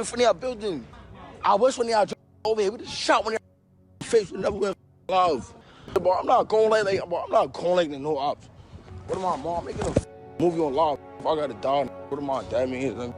in front of your building. I wish when y'all over here, we just shot when y'all face, we never went love. Bro, I'm not going like, bro, I'm not going like no Opps. What am my mom making a movie on live? I got a dog. What am my dad mean?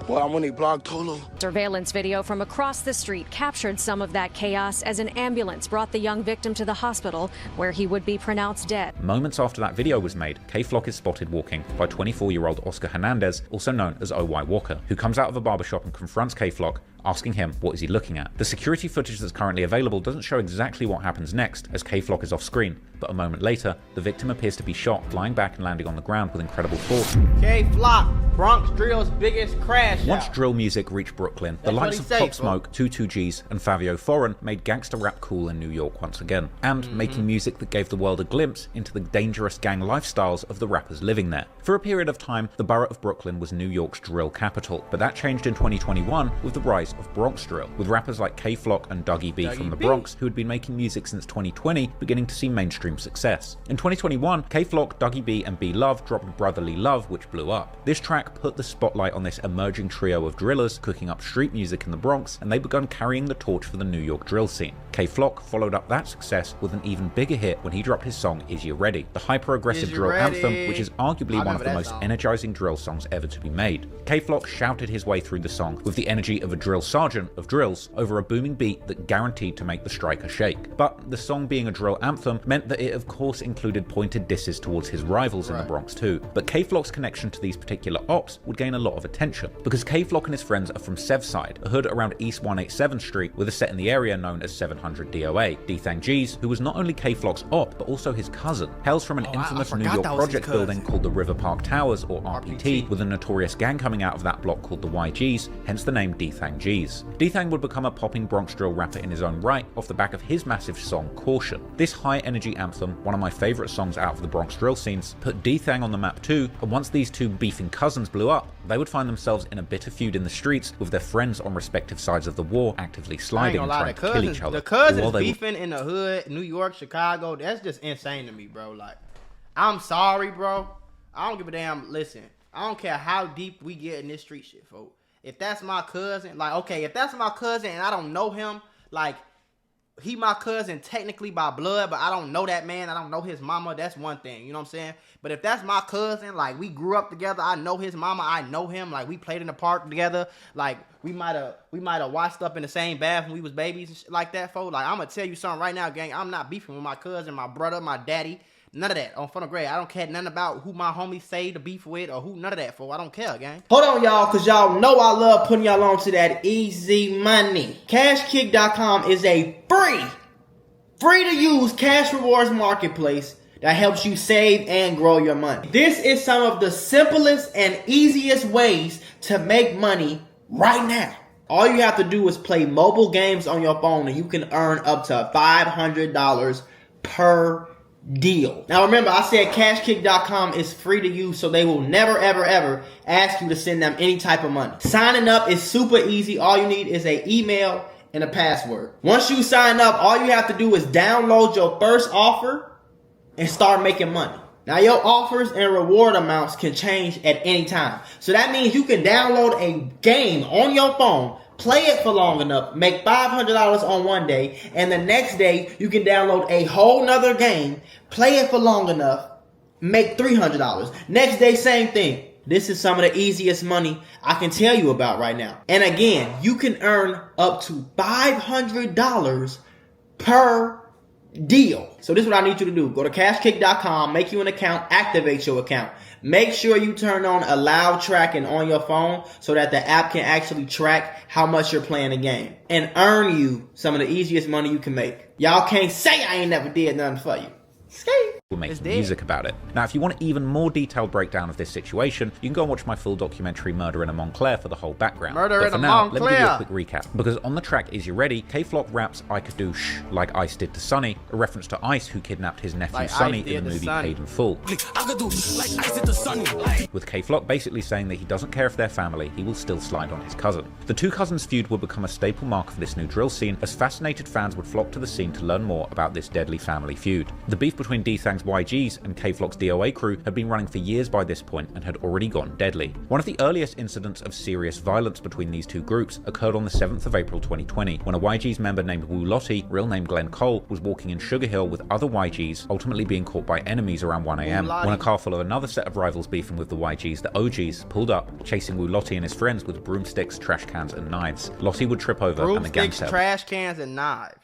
Well, I'm on a block Tolo. Surveillance video from across the street captured some of that chaos as an ambulance brought the young victim to the hospital where he would be pronounced dead. Moments after that video was made, K-Flock is spotted walking by 24-year-old Oscar Hernandez, also known as O.Y. Walker, who comes out of a barbershop and confronts K-Flock, asking him what is he looking at. The security footage that's currently available doesn't show exactly what happens next, as K-Flock is off screen, but a moment later, the victim appears to be shot, flying back and landing on the ground with incredible force. K-Flock, Bronx drill's biggest crash Once out. drill music reached Brooklyn, the likes of Pop Smoke, 22Gs, and Fabio Foreign made gangster rap cool in New York once again, and making music that gave the world a glimpse into the dangerous gang lifestyles of the rappers living there. For a period of time, the borough of Brooklyn was New York's drill capital, but that changed in 2021 with the rise of Bronx drill, with rappers like K-Flock and Dougie B from the Bronx, who had been making music since 2020, beginning to see mainstream success. In 2021, K-Flock, Dougie B, and B Love dropped Brotherly Love, which blew up. This track put the spotlight on this emerging trio of drillers cooking up street music in the Bronx, and they begun carrying the torch for the New York drill scene. K-Flock followed up that success with an even bigger hit when he dropped his song Is You Ready, the hyper-aggressive drill anthem, which is arguably one of the most energizing drill songs ever to be made. K-Flock shouted his way through the song with the energy of a drill sergeant of drills over a booming beat that guaranteed to make the striker shake. But the song being a drill anthem meant that it of course included pointed disses towards his rivals in the Bronx too. But K-Flock's connection to these particular ops would gain a lot of attention, because K-Flock and his friends are from Sevside, a hood around East 187th Street with a set in the area known as 700 DOA. D-Thang G's, who was not only K-Flock's op but also his cousin, hails from an infamous New York project building called the River Park Towers, or RPT, with a notorious gang coming out of that block called the YGs, hence the name D-Thang G's. D-Thang would become a popping Bronx drill rapper in his own right off the back of his massive song Caution. This high energy anthem, one of my favourite songs out of the Bronx drill scenes, put D-Thang on the map too, and once these two beefing cousins blew up, they would find themselves in a bitter feud in the streets with their friends on respective sides of the war actively sliding and trying to kill each other. The cousins beefing in the hood, New York, Chicago, that's just insane to me, bro. Like, I'm sorry, bro. I don't give a damn. Listen, I don't care how deep we get in this street shit, folks. If that's my cousin, like, okay, if that's my cousin and I don't know him, like, he my cousin technically by blood, but I don't know that man. I don't know his mama. That's one thing, you know what I'm saying? But if that's my cousin, like, we grew up together, I know his mama, I know him, like, we played in the park together, like, we might have washed up in the same bath when we was babies and shit like that, folks. Like, I'm gonna tell you something right now, gang. I'm not beefing with my cousin, my brother, my daddy. None of that on Flock and Rjae. I don't care nothing about who my homies say to beef with or who none of that for. I don't care, gang. Hold on, y'all, because y'all know I love putting y'all on to that easy money. CashKick.com is a free to use cash rewards marketplace that helps you save and grow your money. This is some of the simplest and easiest ways to make money right now. All you have to do is play mobile games on your phone and you can earn up to $500 per deal. Now remember, I said CashKick.com is free to use, so they will never ever ask you to send them any type of money. Signing up is super easy. All you need is an email and a password. Once you sign up, all you have to do is download your first offer and start making money. Now your offers and reward amounts can change at any time. So that means you can download a game on your phone, play it for long enough, make $500 on one day, and the next day you can download a whole nother game, play it for long enough, make $300. Next day, same thing. This is some of the easiest money I can tell you about right now. And again, you can earn up to $500 per deal. So this is what I need you to do. Go to CashKick.com, make you an account, activate your account. Make sure you turn on allow tracking on your phone so that the app can actually track how much you're playing the game and earn you some of the easiest money you can make. Y'all can't say I ain't never did nothing for you. We'll make music about it. Now, if you want an even more detailed breakdown of this situation, you can go and watch my full documentary Murder in a Montclair for the whole background. Murder in a Montclair. Let me give you a quick recap. Because on the track Is You Ready, K-Flock raps I could do shh like Ice did to Sonny, a reference to Ice who kidnapped his nephew like Sonny in the movie Paid in Full. I could do like Ice did to Sonny. With K-Flock basically saying that he doesn't care if they're family, he will still slide on his cousin. The two cousins' feud would become a staple mark for this new drill scene, as fascinated fans would flock to the scene to learn more about this deadly family feud. The beef between D-Thang gang's YGs and K-Flock's DOA crew had been running for years by this point and had already gone deadly. One of the earliest incidents of serious violence between these two groups occurred on the 7th of April 2020, when a YG's member named Mula, real name Glenn Cole, was walking in Sugar Hill with other YGs, ultimately being caught by enemies around 1 a.m. when a car full of another set of rivals beefing with the YGs, the OGs, pulled up, chasing Wu Lottie and his friends with broomsticks, trash cans, and knives. Lottie would trip over and the gang set up. Trash cans, and knives.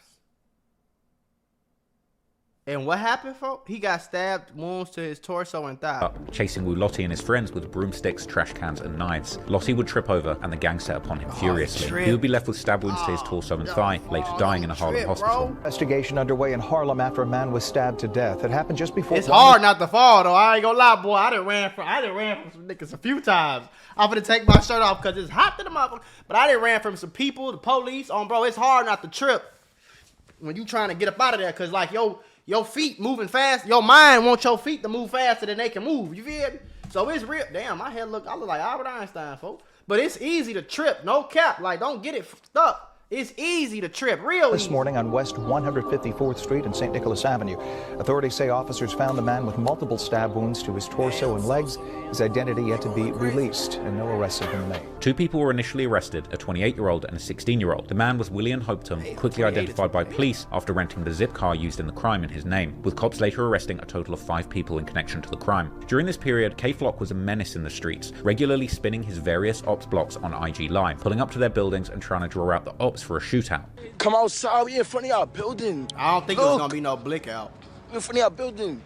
And what happened, folks? He got stabbed wounds to his torso and thigh. Chasing Wu Lottie and his friends with broomsticks, trash cans, and knives. Lottie would trip over and the gang set upon him furiously. He would be left with stab wounds to his torso and thigh, later dying in a Harlem hospital. Investigation underway in Harlem after a man was stabbed to death. It happened just before. It's hard not to fall, though. I ain't gonna lie, boy. I done ran from some niggas a few times. I'm gonna take my shirt off because it's hot to the motherfucker. But I done ran from some people, the police. Bro, it's hard not to trip when you trying to get up out of there, because like your feet moving fast. Your mind wants your feet to move faster than they can move. You feel me? So it's real. Damn, I look like Albert Einstein, folks. But it's easy to trip. No cap. Like, don't get it stuck. It's easy to trip. Real easy. This morning on West 154th Street and St. Nicholas Avenue, authorities say officers found the man with multiple stab wounds to his torso and legs. His identity yet to be released, and no arrests have been made. Two people were initially arrested, a 28-year-old and a 16-year-old. The man was William Hopetoun, quickly identified by police after renting the zip car used in the crime in his name, with cops later arresting a total of 5 people in connection to the crime. During this period, K-Flock was a menace in the streets, regularly spinning his various Opps blocks on IG Live, pulling up to their buildings and trying to draw out the Opps for a shootout. Come outside, we in front of y'all building. I don't think there's gonna be no blick out. We in front of y'all building.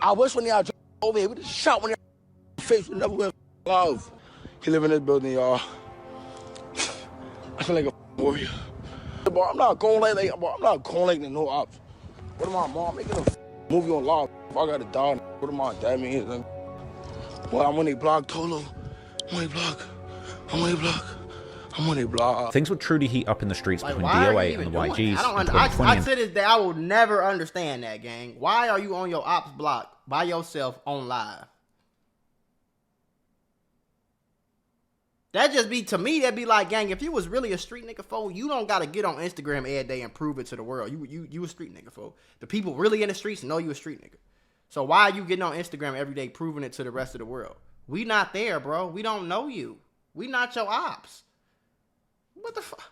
I wish when y'all drove over here, we just shot when y'all face would never win love. He live in this building, y'all. I feel like a warrior. Bro, I'm not going like the no Opps. What am I, mom? Making a movie on live. If I gotta die, what am I, that means? Well, I'm on a block, Tolo. I'm on a block. Things would truly heat up in the streets between DOA and the YGs. I said this that I will never understand that, gang. Why are you on your Opps block by yourself on live? That just be, to me, that'd be like, gang, if you was really a street nigga, fool, you don't gotta get on Instagram every day and prove it to the world. You a street nigga, fool. The people really in the streets know you a street nigga. So why are you getting on Instagram every day proving it to the rest of the world? We not there, bro. We don't know you. We not your Opps. What the fuck?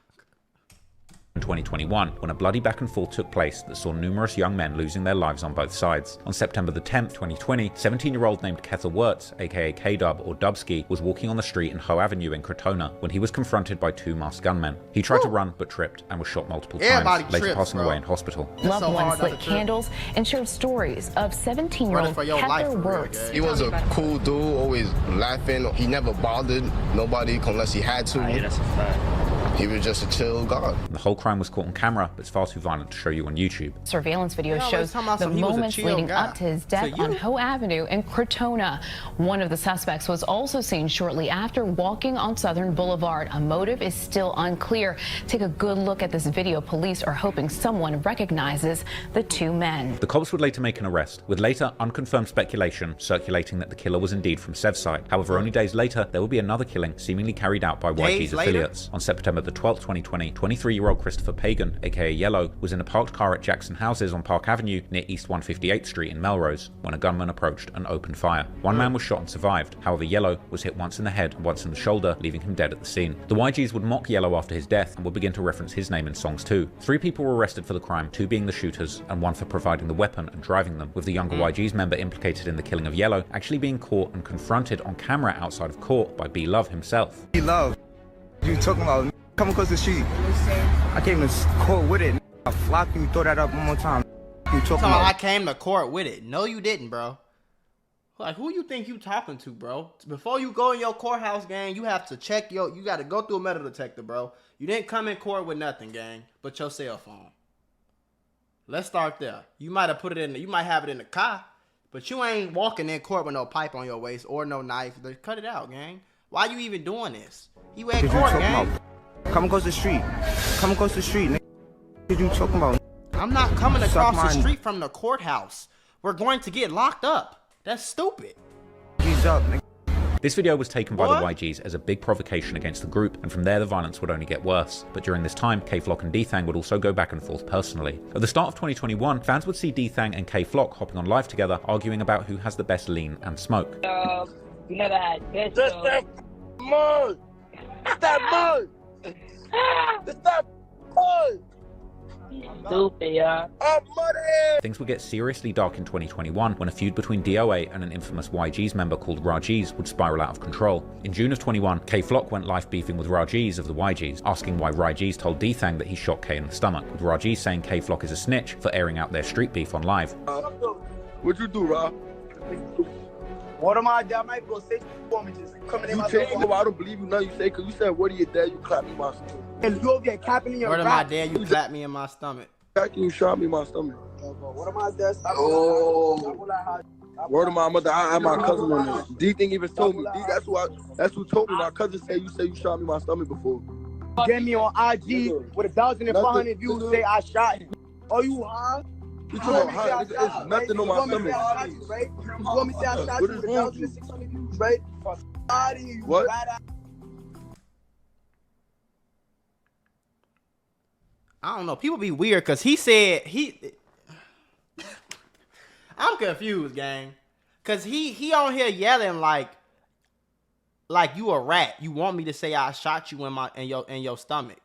In 2021, when a bloody back and forth took place that saw numerous young men losing their lives on both sides. On September the 10th, 2020, 17-year-old named Kethel Wirtz, aka K-Dub or Dubski, was walking on the street in Hoe Avenue in Crotona when he was confronted by 2 masked gunmen. He tried to run but tripped and was shot multiple times, later passing away in hospital. Loved ones lit candles and shared stories of 17-year-old Kethel Wirtz. He was a cool dude, always laughing. He never bothered nobody unless he had to. Yeah, that's a fact. He was just a chill guy. The whole crime was caught on camera, but it's far too violent to show you on YouTube. Surveillance video shows the moments leading up to his death on Hoe Avenue in Crotona. One of the suspects was also seen shortly after walking on Southern Boulevard. A motive is still unclear. Take a good look at this video. Police are hoping someone recognizes the 2 men. The cops would later make an arrest, with later unconfirmed speculation circulating that the killer was indeed from Sevside. However, only days later, there would be another killing seemingly carried out by YG's affiliates. On September the 12th, 2020, 23-year-old Christopher Pagan, aka Yellow, was in a parked car at Jackson Houses on Park Avenue near East 158th Street in Melrose when a gunman approached and opened fire. 1 man was shot and survived. However, Yellow was hit once in the head and once in the shoulder, leaving him dead at the scene. The YGs would mock Yellow after his death and would begin to reference his name in songs too. 3 people were arrested for the crime, 2 being the shooters and 1 for providing the weapon and driving them, with the younger YGs member implicated in the killing of Yellow actually being caught and confronted on camera outside of court by B Love himself. B Love, you talking about come across the street? I came to court with it. I Flock you, throw that up one more time. You talking about? I came to court with it. No, you didn't, bro. Like, who you think you talking to, bro? Before you go in your courthouse, gang, you have to check you got to go through a metal detector, bro. You didn't come in court with nothing, gang, but your cell phone. Let's start there. You might have you might have it in the car, but you ain't walking in court with no pipe on your waist or no knife. Cut it out, gang. Why you even doing this? You at court, gang. Come across the street. Come across the street, nigga. What you talking about? I'm not coming across the street from the courthouse. We're going to get locked up. That's stupid. He's up, nigga. This video was taken by the YGs as a big provocation against the group, and from there the violence would only get worse. But during this time, K-Flock and D-Thang would also go back and forth personally. At the start of 2021, fans would see D-Thang and K-Flock hopping on live together, arguing about who has the best lean and smoke. We never had this. That's that mud. That's that mud. That's that mud. Stupid, yeah. Things would get seriously dark in 2021 when a feud between DOA and an infamous YGs member called Rjae's would spiral out of control. In June of 21, K-Flock went live beefing with Rjae's of the YGs, asking why Rjae's told D-Thang that he shot K in the stomach, with Rjae's saying K-Flock is a snitch for airing out their street beef on live. What'd you do, Rob? What am I? I might go say for me, just coming in my face. I don't believe you nothing you say, because you said, what do you dare? You clap me in my stomach. And you over there capping in your Word of my dad, you clap me in my stomach. You shot me in my stomach. What am I dad? Word of my mother, I had my cousin on this. D-Thing even told me. That's who told me. My cousin said you shot me in my stomach before. Get me on IG with 1,500 views, say I shot him. Oh, you high? You talking about high? It's nothing on my stomach. You want me to say I shot you with 1,600 views, right? What? I don't know. People be weird because he said I'm confused, gang. Cause he on here yelling like you a rat. You want me to say I shot you in your stomach.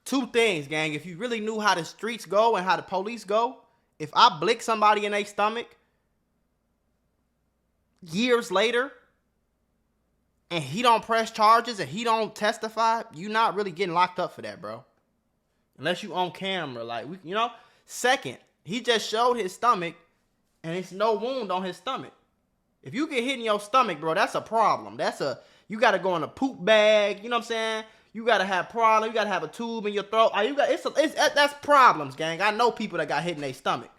Two things, gang. If you really knew how the streets go and how the police go, if I blick somebody in their stomach years later and he don't press charges and he don't testify, you not really getting locked up for that, bro. Unless you on camera, like, Second, he just showed his stomach and it's no wound on his stomach. If you get hit in your stomach, bro, that's a problem. You got to go in a poop bag, you know what I'm saying? You got to have problems. You got to have a tube in your throat. That's problems, gang. I know people that got hit in their stomach.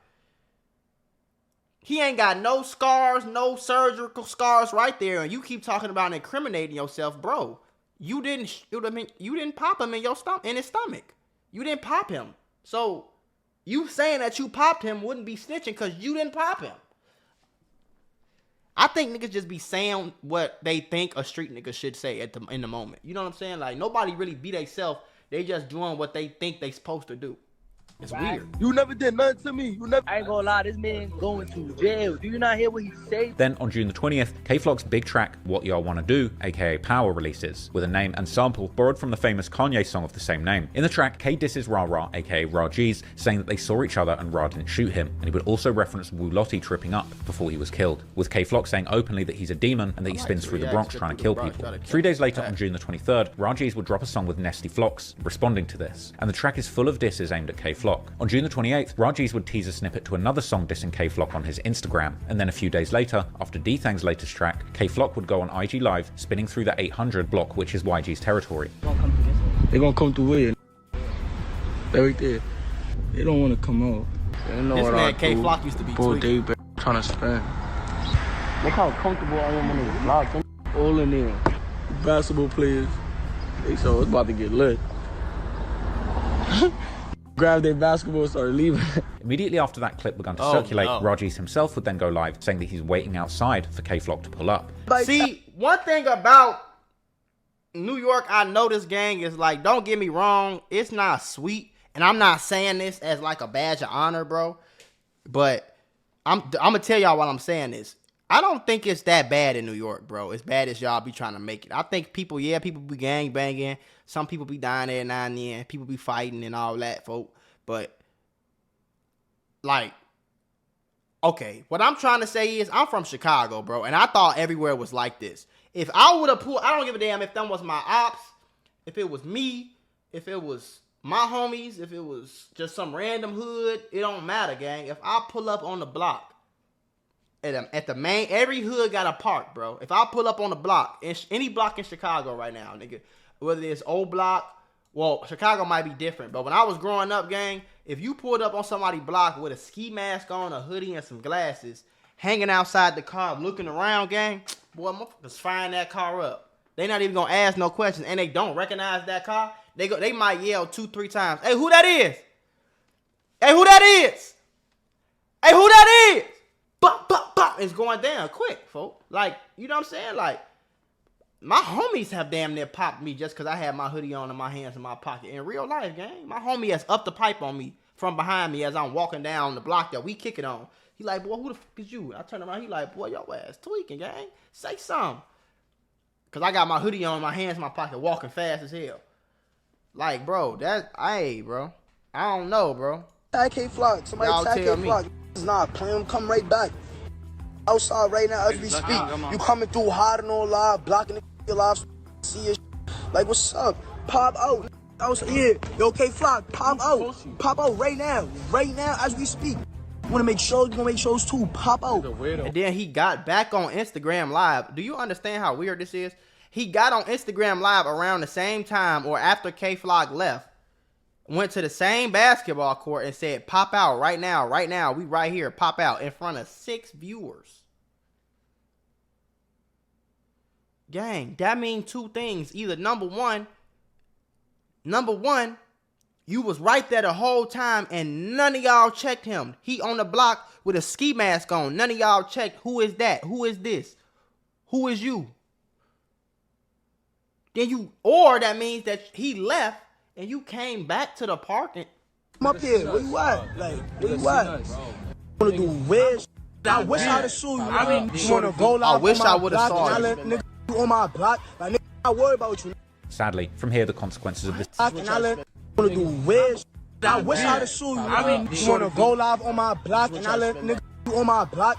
He ain't got no scars, no surgical scars right there, and you keep talking about incriminating yourself, bro. You didn't pop him in his stomach. You didn't pop him. So you saying that you popped him wouldn't be snitching because you didn't pop him. I think niggas just be saying what they think a street nigga should say in the moment. You know what I'm saying? Like, nobody really be they self. They just doing what they think they supposed to do. It's weird. You never did nothing to me. I ain't gonna lie, this man going to jail. Do you not hear what he said? Then on June the 20th, K-Flock's big track, What Y'all Wanna Do, aka Power, releases, with a name and sample borrowed from the famous Kanye song of the same name. In the track, K disses Ra, aka Rjae's, saying that they saw each other and Ra didn't shoot him, and he would also reference Wu Lottie tripping up before he was killed, with K-Flock saying openly that he's a demon and that he spins through the Bronx trying to kill people. 3 days later, on June the 23rd, Rjae's would drop a song with Nesty Flocks, responding to this, and the track is full of disses aimed at K-Flock. On June the 28th, Rjae's would tease a snippet to another song dissing K-Flock on his Instagram, and then a few days later, after D-Thang's latest track, K-Flock would go on IG Live, spinning through the 800 block, which is YG's territory. They're gonna come through here. They're right there. They don't want to come out. They know this what man K-Flock used to be tweaking. Trying to spin. Look how comfortable I am on these vlogs. All in there. Basketball players. They so it's about to get lit. Grab their basketball and started leaving. Immediately after that clip began to circulate, Rjae's himself would then go live, saying that he's waiting outside for K-Flock to pull up. See, one thing about New York I noticed, gang, is like, don't get me wrong, it's not sweet, and I'm not saying this as like a badge of honor, bro, but I'm gonna tell y'all while I'm saying this. I don't think it's that bad in New York, bro. As bad as y'all be trying to make it. I think people be gang banging. Some people be dying there now and then. People be fighting and all that, folk. But, like, okay, what I'm trying to say is I'm from Chicago, bro, and I thought everywhere was like this. If I would have pulled, I don't give a damn if them was my ops, if it was me, if it was my homies, if it was just some random hood, it don't matter, gang. If I pull up on the block, at the main, every hood got a park, bro. If I pull up on the block, any block in Chicago right now, nigga, whether it's old block, well, Chicago might be different, but when I was growing up, gang, if you pulled up on somebody's block with a ski mask on, a hoodie, and some glasses, hanging outside the car, looking around, gang, boy, motherfuckers firing that car up. They not even gonna ask no questions, and they don't recognize that car. They might yell 2-3 times, "Hey, who that is? Hey, who that is? Hey, who that is?" bop, bop, bop. It's going down quick, folks. Like, you know what I'm saying? Like, my homies have damn near popped me just because I had my hoodie on and my hands in my pocket. In real life, gang, my homie has upped the pipe on me from behind me as I'm walking down the block that we kick it on. He like, boy, who the fuck is you? I turn around, he like, boy, your ass tweaking, gang. Say something. Because I got my hoodie on, my hands in my pocket, walking fast as hell. Like, bro, bro. I don't know, bro. Attack Flock. Somebody attack Flock. It's not playing. Come right back. Outside right now as we speak. You coming through hiding on live, blocking the live. See your like, what's up? Pop out. Outside here. Yo, Flock, pop out. Pop out right now. Right now as we speak. You want to make shows? You want to make shows too? Pop out. And then he got back on Instagram Live. Do you understand how weird this is? He got on Instagram Live around the same time or after K-Flock left. Went to the same basketball court and said, pop out right now, we right here, pop out in front of 6 viewers. Gang, that means 2 things. Either number one, you was right there the whole time and none of y'all checked him. He on the block with a ski mask on. None of y'all checked. Who is that? Who is this? Who is you? Or that means that he left and you came back to the park and I'm up here. Where you at? Like, where you at? Wanna do weird shit? I wish I'd have sued you. You wanna go live? I wish I would have saw you. Nigga, you on my block. Like, nigga, I worry about you. Sadly, from here the consequences of this. And I let wanna do weird shit. I wish I'd have sued you. You wanna go live on my block and I let nigga you on my block.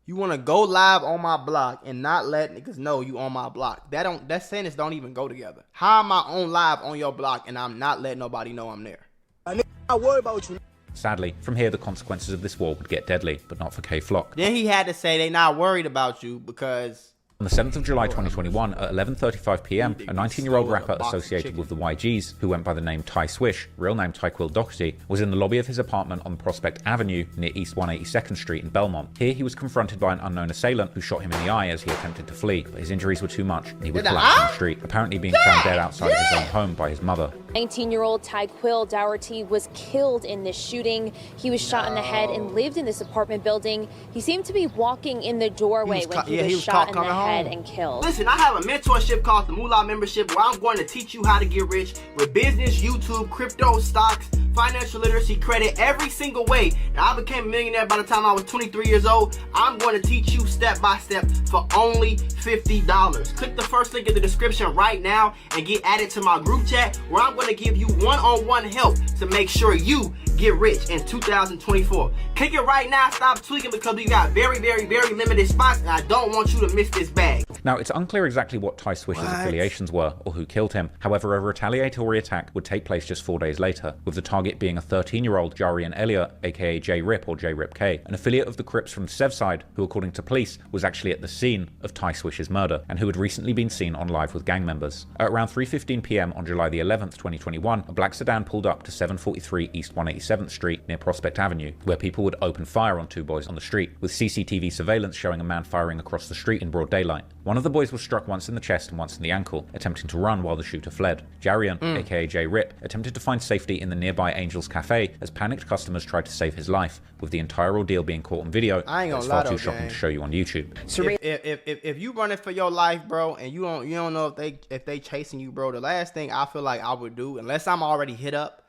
You want to go live on my block and not let niggas know you on my block. That sentence don't even go together. How am I on live on your block and I'm not letting nobody know I'm there? I worry about you. Sadly, from here the consequences of this war would get deadly, but not for K-Flock. Then he had to say they not worried about you because... On the 7th of July 2021, at 11:35 p.m, a 19-year-old rapper associated with the YGs, who went by the name Ty Swish, real name Tyquil Doherty, was in the lobby of his apartment on Prospect Avenue near East 182nd Street in Belmont. Here he was confronted by an unknown assailant who shot him in the eye as he attempted to flee, but his injuries were too much and he would collapse on the street, apparently being found dead outside of his own home by his mother. 19-year-old Tyquil Doherty was killed in this shooting. He was shot in the head and lived in this apartment building. He seemed to be walking in the doorway when he was shot in the head and killed. Listen, I have a mentorship called the Mula membership where I'm going to teach you how to get rich with business, YouTube, crypto, stocks, financial literacy, credit, every single way. Now, I became a millionaire by the time I was 23 years old. I'm going to teach you step by step for only $50. Click the first link in the description right now and get added to my group chat where I'm going to give you one-on-one help to make sure you get rich in 2024. Click it right now. Stop tweaking because we got very, very, very limited spots and I don't want you to miss this bag. Now, it's unclear exactly what Ty Swish's affiliations were or who killed him. However, a retaliatory attack would take place just 4 days later, with the target being a 13-year-old Jarian Elliott, aka J-Rip or J-Rip-K, an affiliate of the Crips from the Sev side, who according to police was actually at the scene of Ty Swish's murder, and who had recently been seen on live with gang members. At around 3:15 p.m. on July the 11th, 2021, a black sedan pulled up to 743 East 187th Street near Prospect Avenue, where people would open fire on 2 boys on the street, with CCTV surveillance showing a man firing across the street in broad daylight. One of the boys was struck once in the chest and once in the ankle, attempting to run while the shooter fled. Jarian, aka J-Rip, attempted to find safety in the nearby Angels Cafe as panicked customers tried to save his life, with the entire ordeal being caught on video. It's far too shocking to show you on YouTube. If you running for your life, bro, and you don't know if they chasing you, bro, the last thing I feel like I would do, unless I'm already hit up,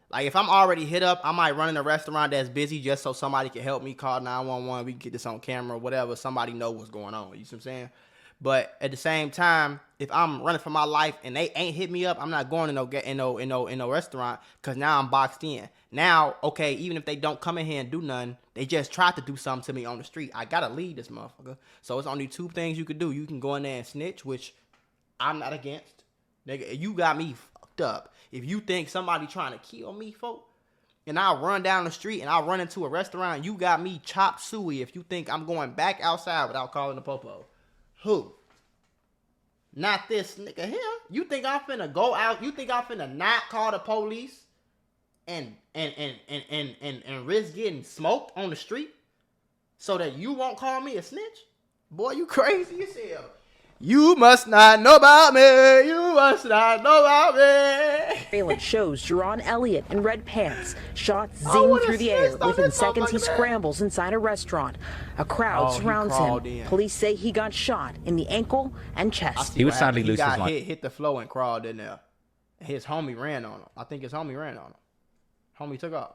like if I'm already hit up, I might run in a restaurant that's busy just so somebody can help me, call 911, we can get this on camera, whatever, somebody know what's going on, you see what I'm saying? But at the same time, if I'm running for my life and they ain't hit me up, I'm not going to no restaurant because now I'm boxed in. Now, okay, even if they don't come in here and do nothing, they just tried to do something to me on the street. I gotta leave this motherfucker. So it's only 2 things you could do. You can go in there and snitch, which I'm not against. Nigga, you got me fucked up. If you think somebody trying to kill me, folk, and I run down the street and I run into a restaurant, you got me chop suey if you think I'm going back outside without calling the popo. Who? Not this nigga here. You think I'm finna go out? You think I'm finna not call the police and risk getting smoked on the street so that you won't call me a snitch? Boy, you crazy as hell. You must not know about me. You must not know about me. Surveillance shows Jaron Elliott in red pants, shot zing through the air. Within seconds, he scrambles inside a restaurant. A crowd surrounds him. Police say he got shot in the ankle and chest. He would sadly lose his life. Hit the floor and crawled in there. His homie ran on him. I think his homie ran on him. Homie took off.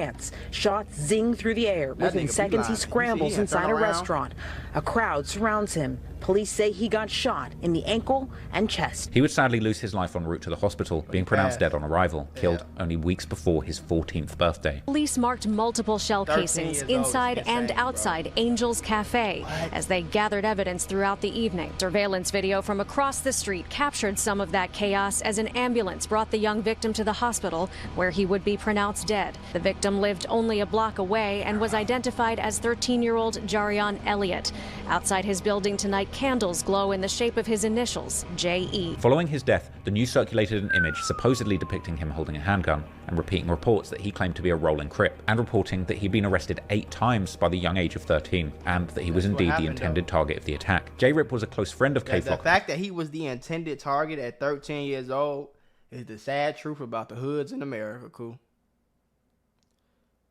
Shot zing through the air. Within seconds, he scrambles inside a restaurant. A crowd surrounds him. Police say he got shot in the ankle and chest. He would sadly lose his life en route to the hospital, being pronounced dead on arrival, killed only weeks before his 14th birthday. Police marked multiple shell casings inside and outside Angel's Cafe as they gathered evidence throughout the evening. Surveillance video from across the street captured some of that chaos as an ambulance brought the young victim to the hospital, where he would be pronounced dead. The victim lived only a block away and was identified as 13-year-old Jaron Elliott. Outside his building tonight, candles glow in the shape of his initials, J.E. Following his death, the news circulated an image supposedly depicting him holding a handgun and repeating reports that he claimed to be a rolling crip, and reporting that he'd been arrested 8 times by the young age of 13, and that he was indeed the intended target of the attack. J-Rip was a close friend of K-Flock. The fact that he was the intended target at 13 years old is the sad truth about the hoods in America, cool.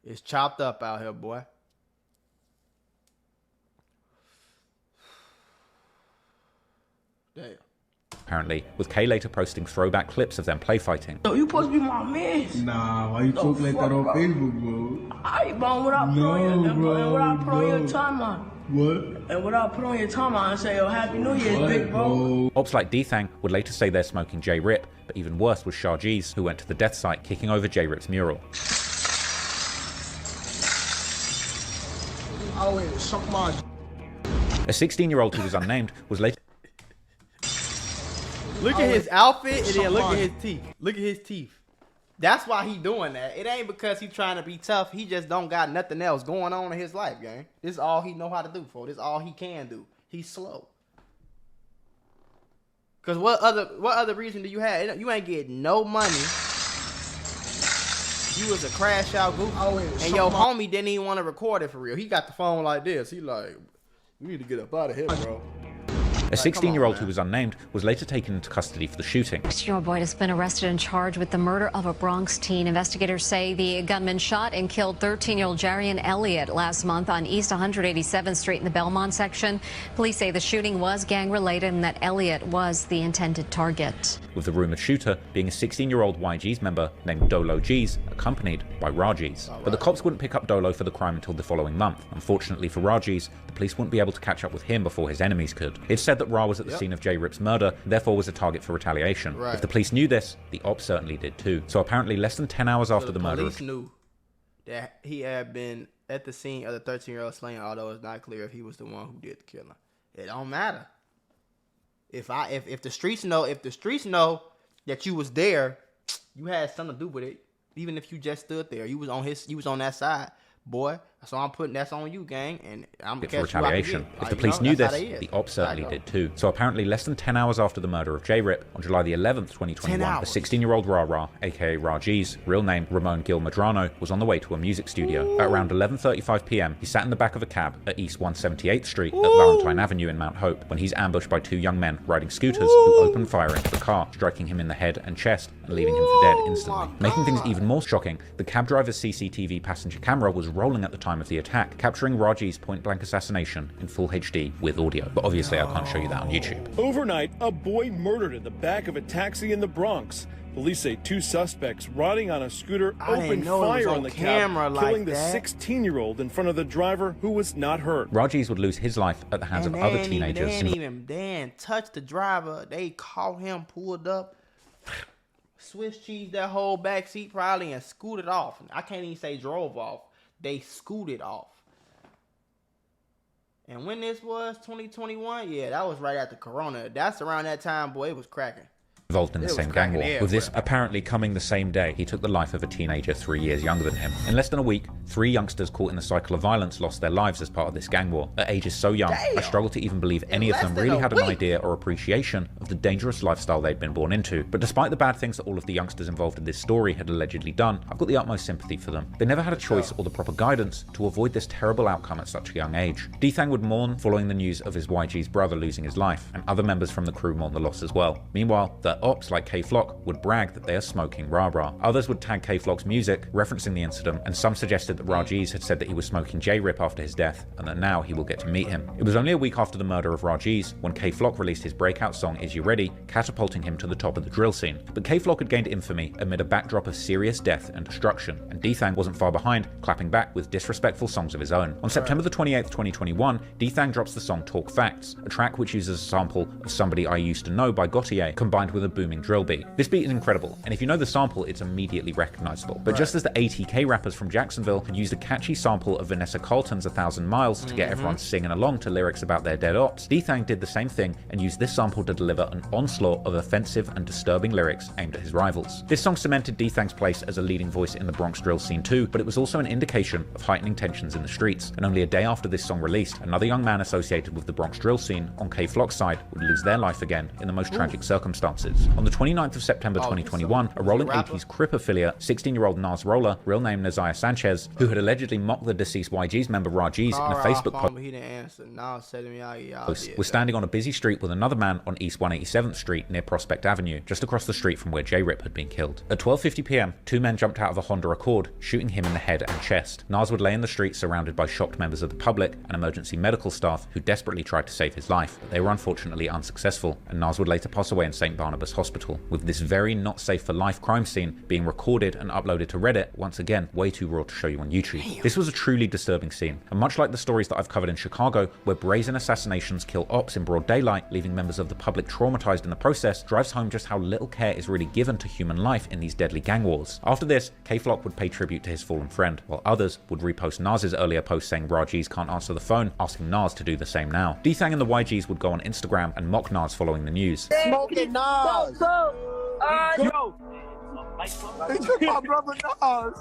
It's chopped up out here, boy. Damn. Apparently, with K later posting throwback clips of them play fighting. Yo, you supposed to be my man. Nah, why you talk like that on Facebook, bro? I bro, what I put on your, bro, what I put on your timeline. What? And what I put on your timeline and say, yo, Happy New Year, big bro. Opps like D-Thang would later say they're smoking J-Rip, but even worse was Sharjeez, who went to the death site kicking over J-Rip's mural. A 16-year-old who was unnamed was later... Look at his outfit and then look at his teeth. Look at his teeth. That's why he doing that. It ain't because he trying to be tough. He just don't got nothing else going on in his life, gang. This is all he know how to do, for. This is all he can do. He's slow. Cause what other reason do you have? You ain't getting no money. You was a crash out goof, and your homie didn't even want to record it for real. He got the phone like this. He like, we need to get up out of here, bro. A 16-year-old who was unnamed was later taken into custody for the shooting. 16-year-old boy has been arrested and charged with the murder of a Bronx teen. Investigators say the gunman shot and killed 13-year-old Jaron Elliott last month on East 187th Street in the Belmont section. Police say the shooting was gang-related and that Elliott was the intended target. With the rumored shooter being a 16-year-old YG's member named Dolo G's, accompanied by Rjae's. But the cops wouldn't pick up Dolo for the crime until the following month. Unfortunately for Rjae's, the police wouldn't be able to catch up with him before his enemies could. It's said that Ra was at the scene of J-Rip's murder, therefore was a target for retaliation. If the police knew this, the Opps certainly did too. So apparently less than 10 hours after the murder... The police knew that he had been at the scene of the 13-year-old slaying, although it's not clear if he was the one who did the killing. It don't matter. If the streets know that you was there, you had something to do with it. Even if you just stood there, you was on that side, boy. So I'm putting that's on you, gang, and I'm gonna catch retaliation. you. If the police knew this, the Opps certainly did too. So apparently less than 10 hours after the murder of J-Rip, on July the 11th, 2021, a 16-year-old Ra, aka Rjae's, real name Ramon Gil Medrano, was on the way to a music studio. At around 11:35 p.m, he sat in the back of a cab at East 178th Street at Valentine Avenue in Mount Hope when he's ambushed by 2 young men riding scooters who opened fire into the car, striking him in the head and chest and leaving him for dead instantly. Making things even more shocking, the cab driver's CCTV passenger camera was rolling at the time of the attack, capturing Rjae's point-blank assassination in full HD with audio. But obviously I can't show you that on YouTube. Overnight, a boy murdered in the back of a taxi in the Bronx. Police say 2 suspects riding on a scooter opened fire on the cab, killing the 16-year-old in front of the driver who was not hurt. Rjae's would lose his life at the hands of other teenagers. They didn't even touch the driver. They caught him, pulled up, Swiss cheese that whole back seat probably, and scooted off. I can't even say drove off. They scooted off. And when this was, 2021, yeah, that was right after Corona. That's around that time, boy, it was cracking. Involved in the same gang war, with this apparently coming the same day he took the life of a teenager 3 years younger than him. In less than a week, 3 youngsters caught in the cycle of violence lost their lives as part of this gang war. At ages so young, I struggle to even believe any of them really had an idea or appreciation of the dangerous lifestyle they'd been born into. But despite the bad things that all of the youngsters involved in this story had allegedly done, I've got the utmost sympathy for them. They never had a choice or the proper guidance to avoid this terrible outcome at such a young age. D-Thang would mourn following the news of his YG's brother losing his life, and other members from the crew mourned the loss as well. Meanwhile, the Opps like K-Flock would brag that they are smoking rah-rah. Others would tag K-Flock's music, referencing the incident, and some suggested that Rjae's had said that he was smoking J-Rip after his death, and that now he will get to meet him. It was only a week after the murder of Rjae's when K-Flock released his breakout song Is You Ready, catapulting him to the top of the drill scene. But K-Flock had gained infamy amid a backdrop of serious death and destruction, and D-Thang wasn't far behind, clapping back with disrespectful songs of his own. On September the 28th, 2021, D-Thang drops the song Talk Facts, a track which uses a sample of Somebody I Used to Know by Gautier combined with a booming drill beat. This beat is incredible, and if you know the sample, it's immediately recognizable. But just as the ATK rappers from Jacksonville had used a catchy sample of Vanessa Carlton's 1,000 Miles to get everyone singing along to lyrics about their dead Opps, D-Thang did the same thing and used this sample to deliver an onslaught of offensive and disturbing lyrics aimed at his rivals. This song cemented D-Thang's place as a leading voice in the Bronx drill scene too, but it was also an indication of heightening tensions in the streets. And only a day after this song released, another young man associated with the Bronx drill scene on K-Flock's side would lose their life again in the most tragic circumstances. On the 29th of September 2021, a Rolling 80s Crip affiliate, 16-year-old Nas Roller, real name Naziah Sanchez, who had allegedly mocked the deceased YG's member Rjae's in a Facebook post, was standing on a busy street with another man on East 187th Street near Prospect Avenue, just across the street from where J-Rip had been killed. At 12:50 p.m, two men jumped out of a Honda Accord, shooting him in the head and chest. Nas would lay in the street surrounded by shocked members of the public and emergency medical staff who desperately tried to save his life, but they were unfortunately unsuccessful, and Nas would later pass away in St. Barnabas Hospital, with this very not safe for life crime scene being recorded and uploaded to Reddit, once again way too raw to show you on YouTube. Damn. This was a truly disturbing scene, and much like the stories that I've covered in Chicago, where brazen assassinations kill Opps in broad daylight, leaving members of the public traumatized in the process, drives home just how little care is really given to human life in these deadly gang wars. After this, K-Flock would pay tribute to his fallen friend, while others would repost Nas's earlier post saying Rjae's can't answer the phone, asking Nas to do the same now. D-Thang and the YGs would go on Instagram and mock Nas following the news. Smoking Nas! Yo!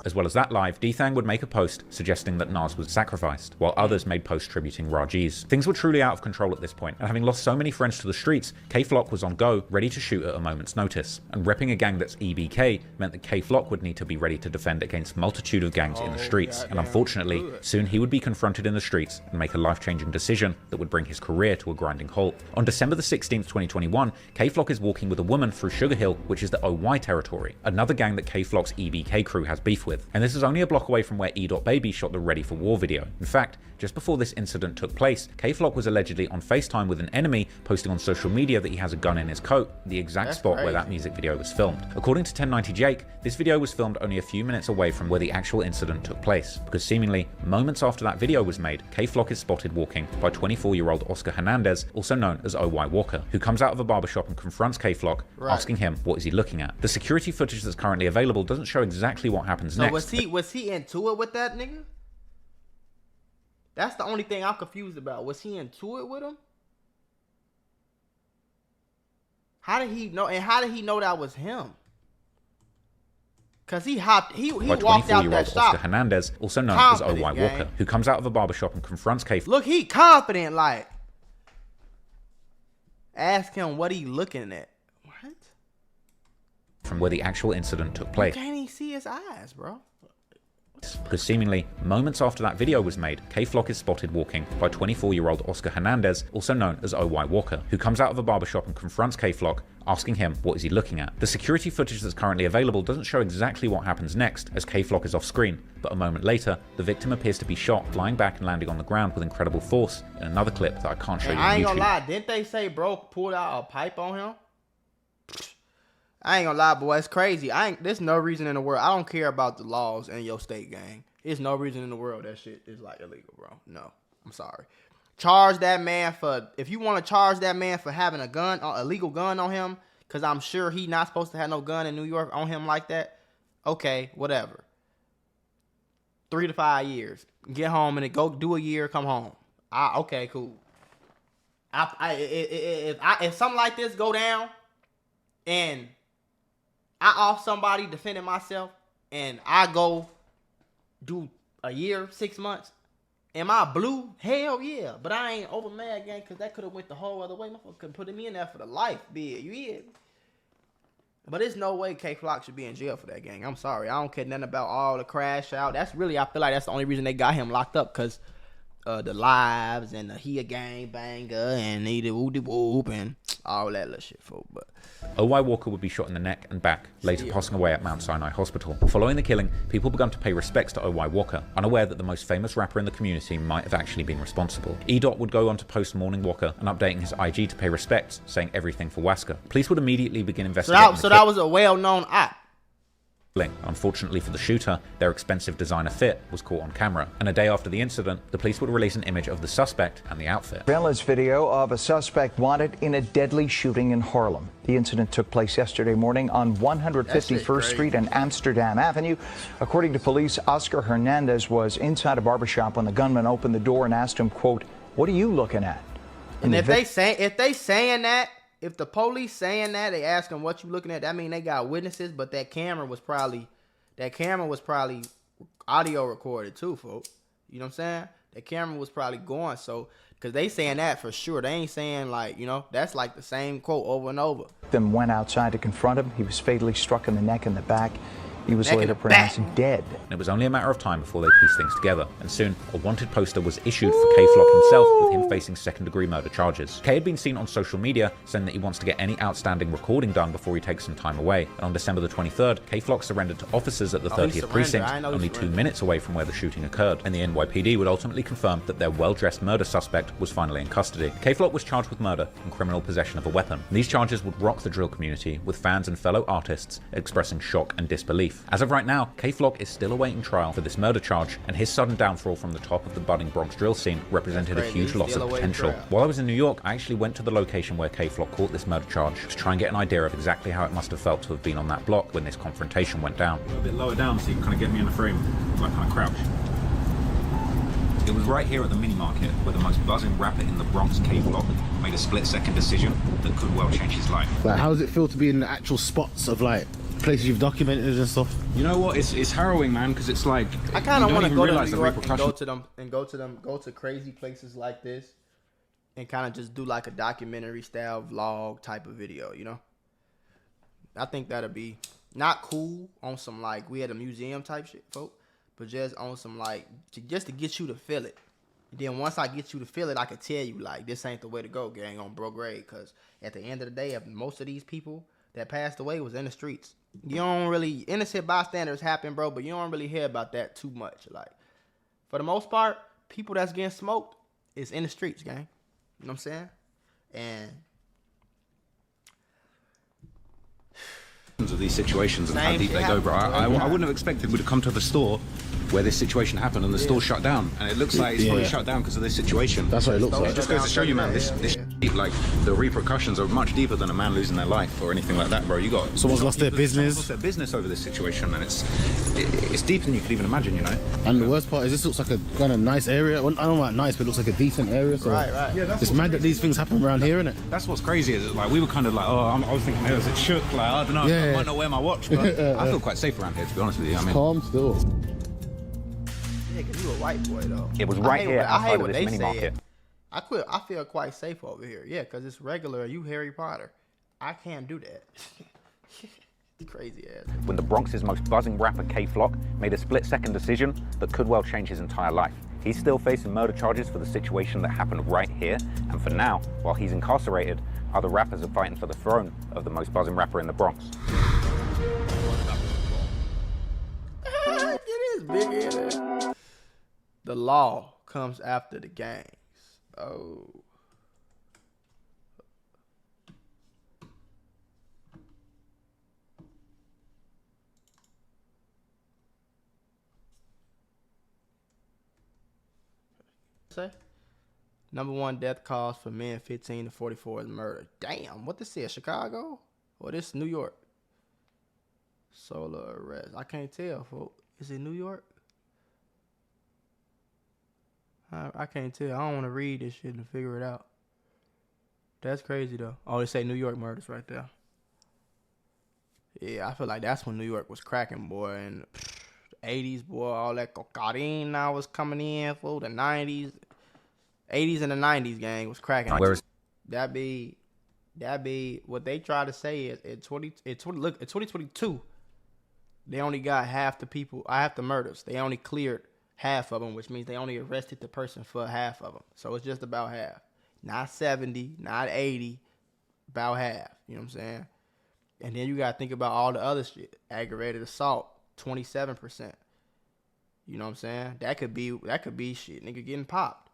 As well as that live, D-Thang would make a post suggesting that Nas was sacrificed, while others made posts tributing Rjae's. Things were truly out of control at this point, and having lost so many friends to the streets, K-Flock was on go, ready to shoot at a moment's notice. And repping a gang that's EBK meant that K-Flock would need to be ready to defend against a multitude of gangs in the streets, and unfortunately, soon he would be confronted in the streets and make a life-changing decision that would bring his career to a grinding halt. On December the 16th, 2021, K-Flock is walking with a woman through Sugar Hill, which is the OY territory, another gang that K-Flock's EBK crew has beef with. And this is only a block away from where E.Baby shot the Ready for War video. In fact, just before this incident took place, K-Flock was allegedly on FaceTime with an enemy, posting on social media that he has a gun in his coat, the exact spot where that music video was filmed. According to 1090 Jake, this video was filmed only a few minutes away from where the actual incident took place, because seemingly moments after that video was made, K-Flock is spotted walking by 24-year-old Oscar Hernandez, also known as OY Walker, who comes out of a barbershop and confronts K-Flock, asking him what is he looking at. The security footage that's currently available doesn't show exactly what happens next. Was he into it with that nigga? That's the only thing I'm confused about. Was he into it with him? How did he know? And how did he know that was him? Cause he walked out that shop. Oscar Hernandez, also known as OY Walker, who comes out of a barbershop and confronts K-Flock. Look, he confident, like. Ask him what he looking at. What? From where the actual incident took place. You can't even see his eyes, bro. Because seemingly moments after that video was made, K-Flock is spotted walking by 24-year-old Oscar Hernandez, also known as OY Walker, who comes out of a barbershop and confronts K-Flock, asking him what is he looking at. The security footage that's currently available doesn't show exactly what happens next, as K-Flock is off screen, but a moment later, the victim appears to be shot, flying back and landing on the ground with incredible force in another clip that I can't show you on YouTube. I ain't gonna lie, didn't they say bro pulled out a pipe on him? I ain't gonna lie, boy, it's crazy. There's no reason in the world. I don't care about the laws in your state, gang. There's no reason in the world that shit is like illegal, bro. No, I'm sorry. Charge that man for, if you want to charge that man for having a gun, a legal gun on him, because I'm sure he not supposed to have no gun in New York on him like that. Okay, whatever. 3 to 5 years. Get home and go do a year, come home. Okay, cool. If something like this go down and I off somebody defending myself and I go do a year, 6 months, am I blue? Hell yeah. But I ain't over mad, gang, because that could have went the whole other way. Motherfucker could put me in there for the life, bid. You hear? But there's no way K-Flock should be in jail for that, gang. I'm sorry. I don't care nothing about all the crash out. That's really, I feel like that's the only reason they got him locked up, because the lives and the he a gang banger and he the whoop whoop and all that little shit, folks. But O.Y. Walker would be shot in the neck and back, later passing away at Mount Sinai Hospital. Following the killing, people began to pay respects to O.Y. Walker, unaware that the most famous rapper in the community might have actually been responsible. E-Dot would go on to post mourning Walker and updating his IG to pay respects, saying everything for Wasker. Police would immediately begin investigating. So that was a well-known op. Unfortunately for the shooter, their expensive designer fit was caught on camera, and a day after the incident, the police would release an image of the suspect and the outfit. Surveillance video of a suspect wanted in a deadly shooting in Harlem. The incident took place yesterday morning on 151st Street and Amsterdam Avenue. According to police, Oscar Hernandez was inside a barbershop when the gunman opened the door and asked him, quote, "What are you looking at?" And if the police saying that, they ask them what you looking at, that mean they got witnesses, but that camera was probably audio recorded too, folks. You know what I'm saying? The camera was probably going, so, because they saying that for sure. They ain't saying, like, you know, that's like the same quote over and over. Then went outside to confront him. He was fatally struck in the neck and the back. He was later pronounced dead. It was only a matter of time before they pieced things together, and soon a wanted poster was issued for K Flock himself, with him facing second-degree murder charges. K had been seen on social media saying that he wants to get any outstanding recording done before he takes some time away. And on December the 23rd, K Flock surrendered to officers at the 30th precinct, only 2 minutes away from where the shooting occurred. And the NYPD would ultimately confirm that their well-dressed murder suspect was finally in custody. K Flock was charged with murder and criminal possession of a weapon. And these charges would rock the drill community, with fans and fellow artists expressing shock and disbelief. As of right now, K Flock is still awaiting trial for this murder charge, and his sudden downfall from the top of the budding Bronx drill scene represented a huge loss of potential. While I was in New York, I actually went to the location where K Flock caught this murder charge to try and get an idea of exactly how it must have felt to have been on that block when this confrontation went down. A bit lower down so you can kind of get me in the frame, like kind of crouch. It was right here at the mini market where the most buzzing rapper in the Bronx, K Flock, made a split-second decision that could well change his life. Like, how does it feel to be in the actual spots of like places you've documented and stuff? You know what? It's harrowing, man, because it's like I kind of want to go to New York and go to crazy places like this, and kind of just do like a documentary style vlog type of video. You know, I think that'd be not cool on some like we had a museum type shit, folks, but just on some like just to get you to feel it. And then once I get you to feel it, I can tell you like this ain't the way to go, gang, on bro grade. Because at the end of the day, most of these people that passed away was in the streets. You don't really, innocent bystanders happen, bro, but you don't really hear about that too much. Like, for the most part, people that's getting smoked is in the streets, gang. You know what I'm saying? And of these situations and how deep they go, bro. I wouldn't have expected we'd have come to the store where this situation happened and the store shut down, and it looks like it's probably shut down because of this situation. That's what it looks like. It just goes to show you, man, this like the repercussions are much deeper than a man losing their life or anything like that, bro. You got someone's lost their business. Lost their business over this situation, and it's deeper than you could even imagine, you know. And the worst part is this looks like a kind of nice area. Well, I don't know about nice, but it looks like a decent area. So right. Yeah, it's mad that these things happen around here, isn't it? That's what's crazy. Is like we were kind of like, I was thinking, is it shook? Like I don't know. I might not wear my watch, but I feel quite safe around here, to be honest with you. I mean, calm still. Yeah, because you a white boy, though. It was right here outside of this mini market. I feel quite safe over here. Yeah, because it's regular. You Harry Potter. I can't do that. Crazy ass. When the Bronx's most buzzing rapper K Flock made a split-second decision that could well change his entire life. He's still facing murder charges for the situation that happened right here, and for now, while he's incarcerated, other rappers are fighting for the throne of the most buzzing rapper in the Bronx. It is big in there. The law comes after the gangs. Oh. Say, #1 death cause for men 15 to 44 is murder. Damn, what this is? Chicago or this New York? Solar arrest. I can't tell, folks. Is it New York? I can't tell. I don't want to read this shit and figure it out. That's crazy though. Oh, they say New York murders right there. Yeah, I feel like that's when New York was cracking, boy. And the 80s, boy, all that cocaine now was coming in, fool. The 90s, 80s and the 90s, gang, was cracking. Where's that be what they try to say is in 2022, they only got half the murders. They only cleared half of them, which means they only arrested the person for half of them. So it's just about half. Not 70, not 80, about half. You know what I'm saying? And then you got to think about all the other shit. Aggravated assault, 27%. You know what I'm saying? That could be shit. Nigga getting popped.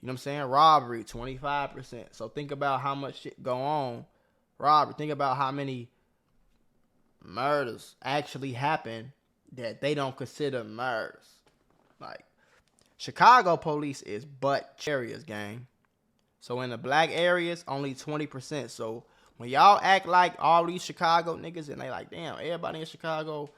You know what I'm saying? Robbery, 25%. So think about how much shit go on. Robbery. Think about how many murders actually happen that they don't consider murders. Like, Chicago police is butt areas, gang. So in the black areas, only 20%. So when y'all act like all these Chicago niggas and they like, damn, everybody in Chicago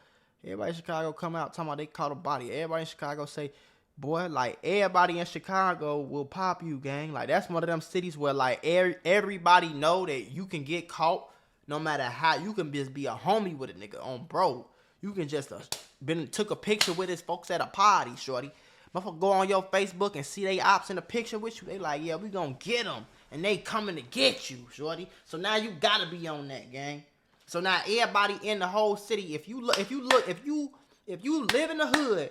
come out talking about they caught a body. Everybody in Chicago say, boy, like, everybody in Chicago will pop you, gang. Like, that's one of them cities where, like, everybody know that you can get caught no matter how. You can just be a homie with a nigga on bro. You can just took a picture with his folks at a party, shorty. Motherfucker go on your Facebook and see they ops in a picture with you. They like, yeah, we gonna get them. And they coming to get you, shorty. So now you gotta be on that, gang. So now everybody in the whole city, if you live in the hood,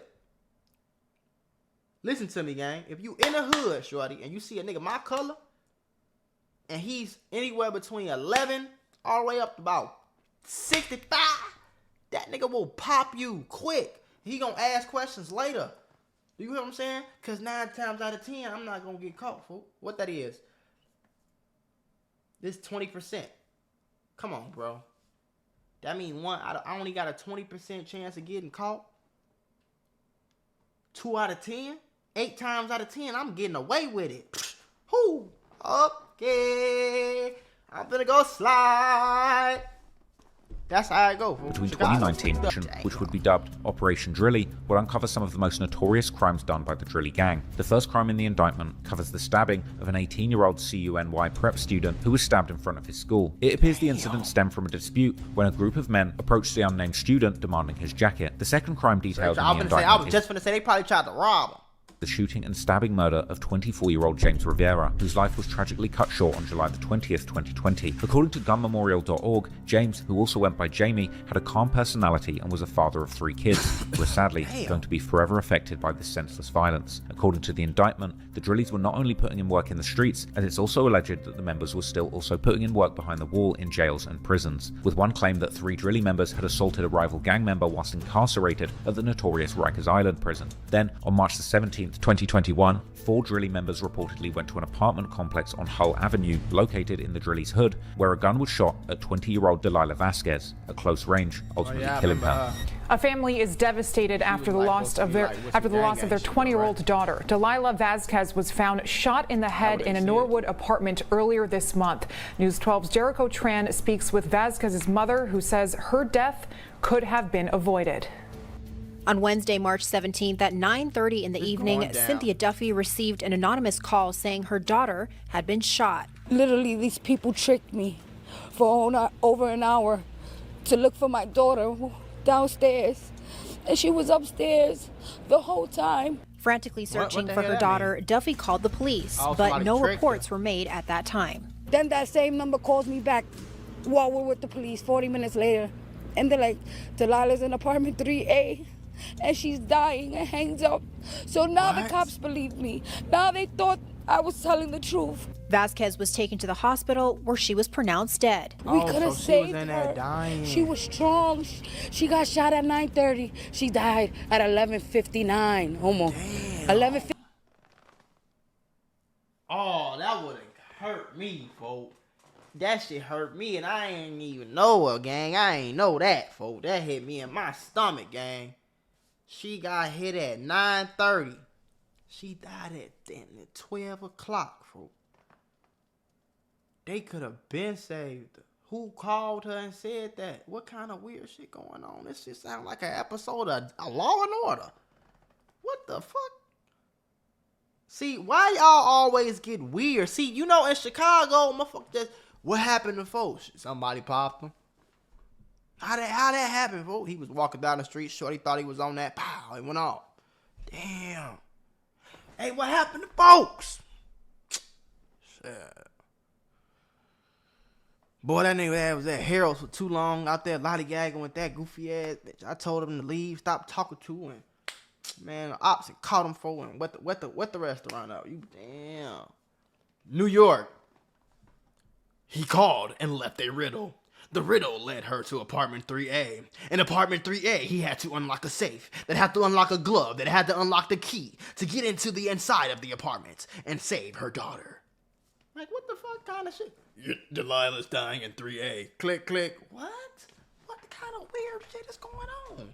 listen to me, gang. If you in the hood, shorty, and you see a nigga my color, and he's anywhere between 11 all the way up to about 65, that nigga will pop you quick. He gonna ask questions later. You hear what I'm saying? Because 9 times out of 10, I'm not gonna get caught, fool. What that is? This 20%. Come on, bro. That mean I only got a 20% chance of getting caught. 2 out of 10? 8 times out of 10, I'm getting away with it. Whoo! Okay. I'm gonna go slide. That's how I go. Between 2019, which would be dubbed Operation Drilly, would uncover some of the most notorious crimes done by the Drilly gang. The first crime in the indictment covers the stabbing of an 18-year-old CUNY prep student who was stabbed in front of his school. It appears the incident stemmed from a dispute when a group of men approached the unnamed student demanding his jacket. The second crime detailed in the indictment I was just finna say they probably tried to rob him. The shooting and stabbing murder of 24-year-old James Rivera, whose life was tragically cut short on July the 20th, 2020. According to gunmemorial.org, James, who also went by Jamie, had a calm personality and was a father of 3 kids, who were sadly going to be forever affected by this senseless violence. According to the indictment, the Drillies were not only putting in work in the streets, as it's also alleged that the members were still also putting in work behind the wall in jails and prisons, with one claim that 3 Drilly members had assaulted a rival gang member whilst incarcerated at the notorious Rikers Island prison. Then, on March the 17th, 2021, 4 Drilly members reportedly went to an apartment complex on Hull Avenue, located in the Drillies' hood, where a gun was shot at 20-year-old Delilah Vasquez at close range, ultimately killing her. A family is devastated after the loss of their 20-year-old daughter. Delilah Vasquez was found shot in the head in a Norwood apartment earlier this month. News 12's Jericho Tran speaks with Vasquez's mother, who says her death could have been avoided. On Wednesday, March 17th at 9:30 in the evening, Cynthia Duffy received an anonymous call saying her daughter had been shot. Literally, these people tricked me for over an hour to look for my daughter downstairs, and she was upstairs the whole time. Frantically searching for her daughter, Duffy called the police, but no reports were made at that time. Then that same number calls me back while we're with the police 40 minutes later, and they're like, Delilah's in apartment 3A. And she's dying, and hangs up. So now the cops believed me. Now they thought I was telling the truth. Vasquez was taken to the hospital where she was pronounced dead. We could have saved her. She was strong. She got shot at 9:30. She died at 11:59. Almost. 11:50. Oh, that would have hurt me, folks. That shit hurt me, and I ain't even know her, gang. I ain't know that, folks. That hit me in my stomach, gang. She got hit at 9:30. She died at 12 o'clock, folks. They could have been saved her. Who called her and said that? What kind of weird shit going on? This shit sounds like an episode of Law and Order. What the fuck? See, why y'all always get weird? See, you know, in Chicago, motherfucker, just what happened to folks? Somebody popped them. How that happened, folks? He was walking down the street, shorty thought he was on that. Pow, it went off. Damn. Hey, what happened to folks? Shit. Boy, that nigga was at Harold's for too long out there lollygagging with that goofy ass bitch. I told him to leave, stop talking to him. Man, Opps caught him for him. What the restaurant up? You damn. New York. He called and left a riddle. The riddle led her to apartment 3A. In apartment 3A, he had to unlock a safe, that had to unlock a glove, that had to unlock the key to get into the inside of the apartment and save her daughter. Like, what the fuck kind of shit? Delilah's dying in 3A. Click, click. What? What kind of weird shit is going on?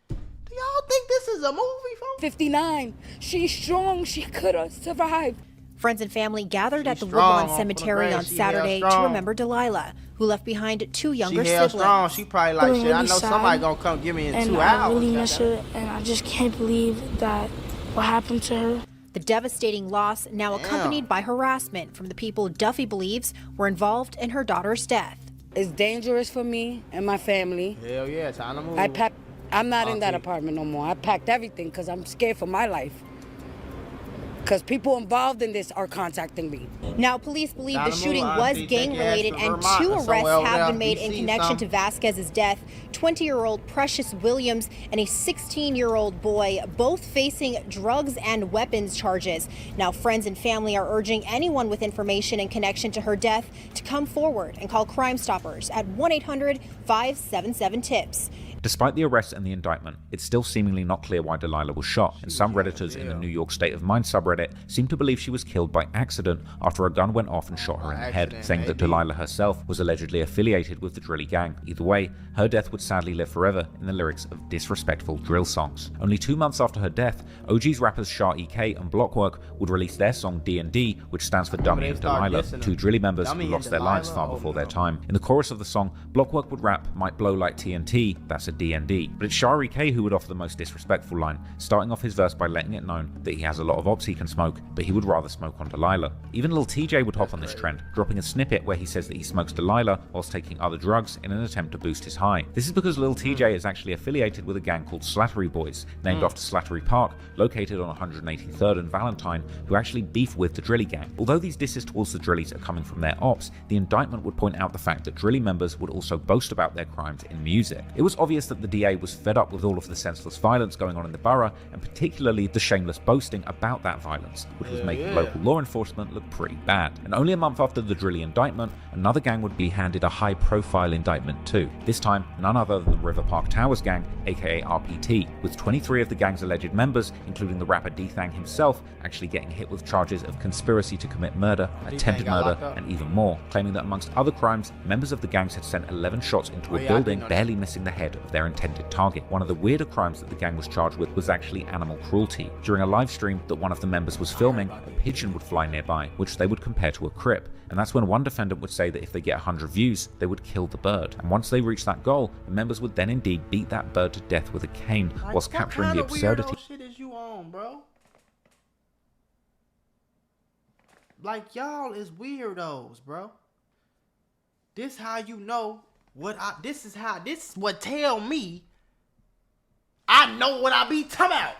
Do y'all think this is a movie, folks? 59. She's strong. She could have survived. Friends and family gathered at the Woodlawn Cemetery on Saturday to remember Delilah, who left behind 2 younger siblings. Strong. She probably like, shit, I know somebody gonna come get me in 2 hours. I really miss her, and I just can't believe that what happened to her. The devastating loss now accompanied by harassment from the people Duffy believes were involved in her daughter's death. It's dangerous for me and my family. Hell yeah, time to move. I'm not in that apartment no more. I packed everything because I'm scared for my life. Because people involved in this are contacting me. Now, police believe the shooting was gang-related, and 2 arrests have been made in connection to Vasquez's death. 20-year-old Precious Williams and a 16-year-old boy, both facing drugs and weapons charges. Now, friends and family are urging anyone with information in connection to her death to come forward and call Crime Stoppers at 1-800-577-TIPS. Despite the arrest and the indictment, it's still seemingly not clear why Delilah was shot, and some Redditors in the New York State of Mind subreddit seem to believe she was killed by accident after a gun went off and shot her in the head, saying that Delilah herself was allegedly affiliated with the Drilly gang. Either way, her death would sadly live forever in the lyrics of disrespectful drill songs. Only 2 months after her death, OG's rappers Shah EK and Blockwork would release their song D&D, which stands for Dummy and Delilah, 2 Drilly members who lost their lives far before their time. In the chorus of the song, Blockwork would rap, "Might blow like TNT, that's a D&D. But it's Shah EK who would offer the most disrespectful line, starting off his verse by letting it known that he has a lot of Opps he can smoke, but he would rather smoke on Delilah. Even Lil TJ would hop on this trend, dropping a snippet where he says that he smokes Delilah whilst taking other drugs in an attempt to boost his high. This is because Lil TJ is actually affiliated with a gang called Slattery Boys, named after Slattery Park, located on 183rd and Valentine, who actually beef with the Drilly gang. Although these disses towards the Drillies are coming from their Opps, the indictment would point out the fact that Drilly members would also boast about their crimes in music. It was obvious that the DA was fed up with all of the senseless violence going on in the borough, and particularly the shameless boasting about that violence, which was making local law enforcement look pretty bad. And only a month after the Drilly indictment, another gang would be handed a high-profile indictment too. This time, none other than the River Park Towers gang, aka RPT, with 23 of the gang's alleged members, including the rapper D-Thang himself, actually getting hit with charges of conspiracy to commit murder, attempted murder, and even more, claiming that amongst other crimes, members of the gangs had sent 11 shots into a building, barely missing the head of their intended target. One of the weirder crimes that the gang was charged with was actually animal cruelty. During a live stream that one of the members was filming, a pigeon would fly nearby, which they would compare to a crip. And that's when one defendant would say that if they get 100 views, they would kill the bird. And once they reached that goal, the members would then indeed beat that bird to death with a cane, whilst capturing the absurdity. What shit is you on, bro? Like, y'all is weirdos, bro. This how you know this is what tell me I know what I be talking about.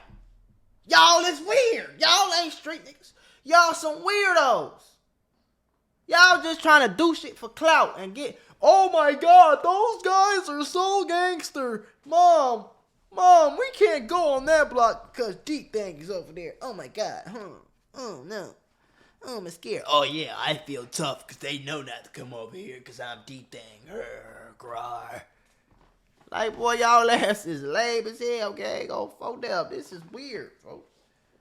Y'all is weird. Y'all ain't street niggas. Y'all some weirdos. Y'all just trying to do shit for clout and get, oh my God, those guys are so gangster. Mom, we can't go on that block because D-Thang is over there. Oh my God. Oh no. Oh, I'm scared. Oh yeah, I feel tough because they know not to come over here because I'm D-Thang. Grar. Like, boy, y'all ass is lame as hell, okay? Go fuck them. This is weird, folks.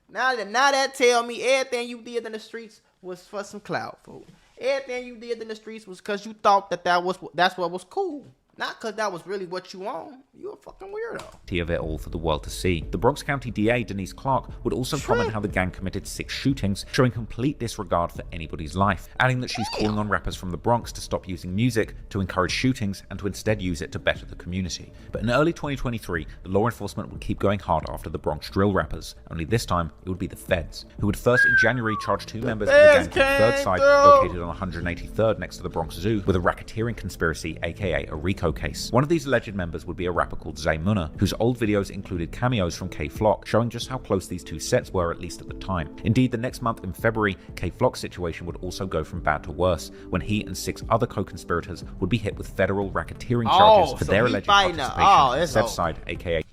Now that tell me everything you did in the streets was for some clout, folks. Everything you did in the streets was because you thought that's what was cool. Not because that was really what you want. You a fucking weirdo. Of it all for the world to see. The Bronx County DA, Denise Clark, would also comment how the gang committed 6 shootings, showing complete disregard for anybody's life, adding that she's calling on rappers from the Bronx to stop using music to encourage shootings and to instead use it to better the community. But in early 2023, the law enforcement would keep going hard after the Bronx drill rappers, only this time it would be the feds, who would first in January charge 2 members of the gang from Third Side, located on 183rd next to the Bronx Zoo, with a racketeering conspiracy, aka a RICO case. One of these alleged members would be a rapper called Mula, whose old videos included cameos from K-Flock, showing just how close these 2 sets were, at least at the time. Indeed, the next month in February, K-Flock's situation would also go from bad to worse, when he and 6 other co-conspirators would be hit with federal racketeering charges for their alleged participation in Side, aka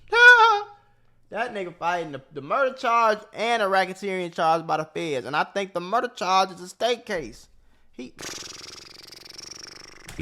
That nigga fighting the murder charge and a racketeering charge by the feds. And I think the murder charge is a state case.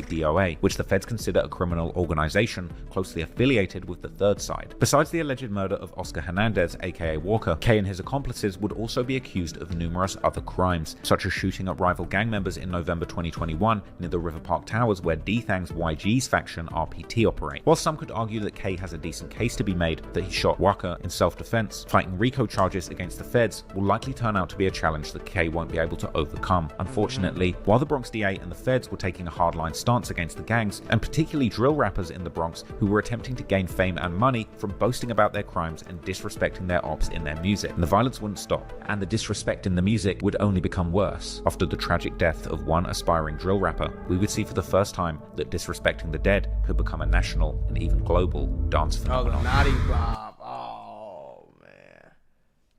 DOA, which the feds consider a criminal organization closely affiliated with the third side. Besides the alleged murder of Oscar Hernandez, aka Walker, K and his accomplices would also be accused of numerous other crimes, such as shooting up rival gang members in November 2021 near the River Park Towers where D-Thang's YG's faction RPT operate. While some could argue that K has a decent case to be made that he shot Walker in self-defense, fighting RICO charges against the feds will likely turn out to be a challenge that K won't be able to overcome. Unfortunately, while the Bronx DA and the feds were taking a hardline stance against the gangs, and particularly drill rappers in the Bronx who were attempting to gain fame and money from boasting about their crimes and disrespecting their ops in their music. And the violence wouldn't stop, and the disrespect in the music would only become worse. After the tragic death of one aspiring drill rapper, we would see for the first time that disrespecting the dead could become a national and even global dance phenomenon. Oh, the Naughty Bob. Oh, man.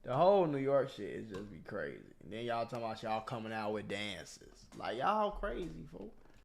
The whole New York shit is just be crazy. And then y'all talking about y'all coming out with dances. Like, y'all crazy, folks.